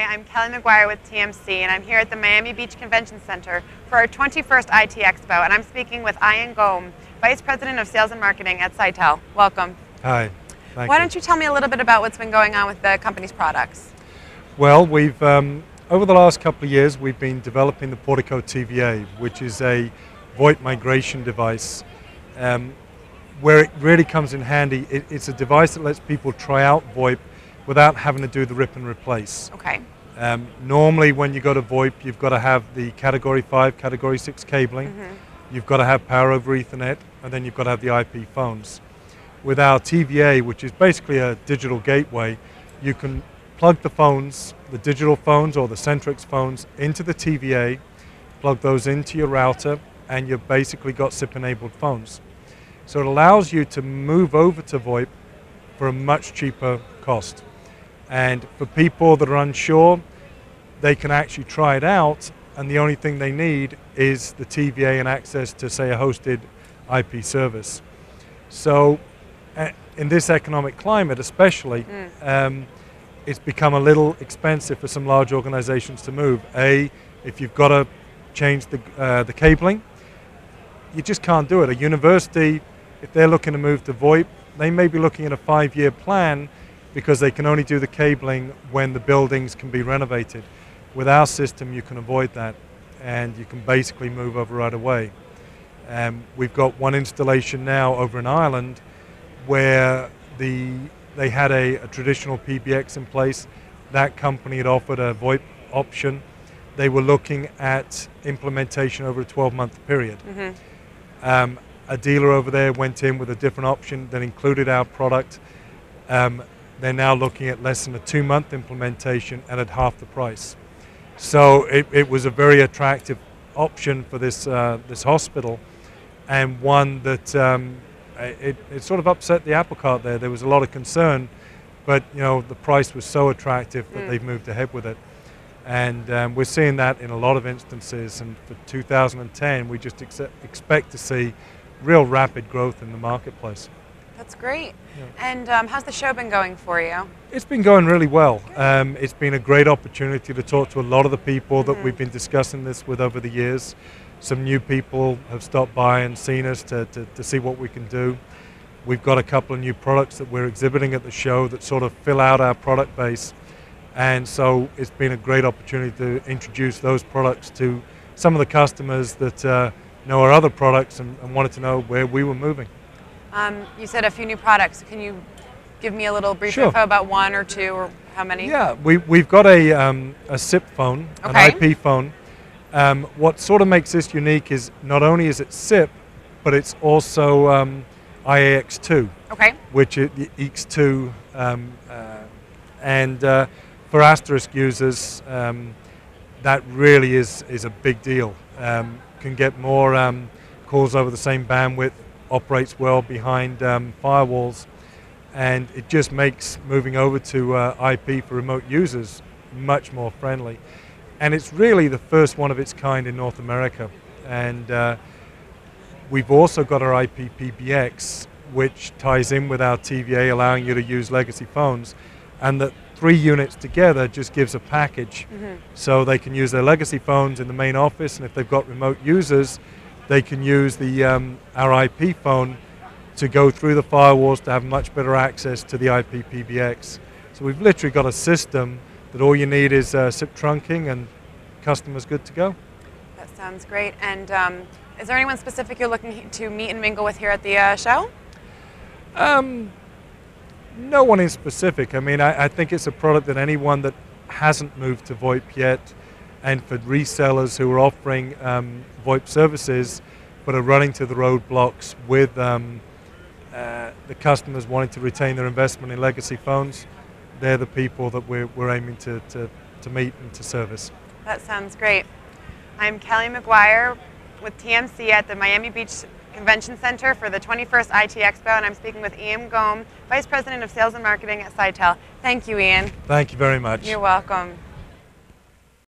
I'm Kelly McGuire with TMC, and I'm here at the Miami Beach Convention Center for our 21st IT Expo, and I'm speaking with Ian Gomm, Vice President of Sales and Marketing at Citel. Welcome. Hi. Thank Why you. don't you tell me a little bit about what's been going on with the company's products? Well, we've over the last couple of years, we've been developing the Portico TVA, which is a VoIP migration device. Where it really comes in handy, it's a device that lets people try out VoIP without having to do the rip and replace. Okay. Normally when you go to VoIP, you've got to have the Category 5, Category 6 cabling, you've got to have power over Ethernet, and then you've got to have the IP phones. With our TVA, which is basically a digital gateway, you can plug the phones, the digital phones or the Centrix phones, into the TVA, plug those into your router, and you've basically got SIP-enabled phones. So it allows you to move over to VoIP for a much cheaper cost. And for people that are unsure, they can actually try it out, and the only thing they need is the TVA and access to, say, a hosted IP service. So in this economic climate especially, it's become a little expensive for some large organizations to move. If you've got to change the cabling, you just can't do it. A university, if they're looking to move to VoIP, they may be looking at a 5-year plan because they can only do the cabling when the buildings can be renovated. With our system, you can avoid that, and you can basically move over right away. We've got one installation now over in Ireland where they had a traditional PBX in place. That company had offered a VoIP option. They were looking at implementation over a 12-month period. A dealer over there went in with a different option that included our product. They're now looking at less than a 2-month implementation and at half the price. So it was a very attractive option for this hospital, and one that it sort of upset the apple cart there. There was a lot of concern, but the price was so attractive that they've moved ahead with it. And we're seeing that in a lot of instances, and for 2010 we just expect to see real rapid growth in the marketplace. That's great. Yeah. And how's the show been going for you? It's been going really well. It's been a great opportunity to talk to a lot of the people that we've been discussing this with over the years. Some new people have stopped by and seen us to see what we can do. We've got a couple of new products that we're exhibiting at the show that sort of fill out our product base. And so it's been a great opportunity to introduce those products to some of the customers that know our other products and wanted to know where we were moving. You said a few new products. Can you give me a little brief Sure. info about one or two, or how many? Yeah, we've got a SIP phone, an IP phone. What sort of makes this unique is not only is it SIP, but it's also IAX2, which is the EX2, and for asterisk users, that really is a big deal. Can get more calls over the same bandwidth, operates well behind firewalls, and it just makes moving over to IP for remote users much more friendly. And it's really the first one of its kind in North America. And we've also got our IP PBX, which ties in with our TVA, allowing you to use legacy phones, and that 3 units together just gives a package. So they can use their legacy phones in the main office, and if they've got remote users, they can use our IP phone to go through the firewalls to have much better access to the IP PBX. So we've literally got a system that all you need is SIP trunking, and customers good to go. That sounds great. And is there anyone specific you're looking to meet and mingle with here at the show? No one in specific. I mean, I think it's a product that anyone that hasn't moved to VoIP yet, and for resellers who are offering VoIP services but are running to the roadblocks with the customers wanting to retain their investment in legacy phones, they're the people that we're aiming to meet and to service. That sounds great. I'm Kelly McGuire with TMC at the Miami Beach Convention Center for the 21st IT Expo, and I'm speaking with Ian Gomm, Vice President of Sales and Marketing at Citel. Thank you, Ian. Thank you very much. You're welcome.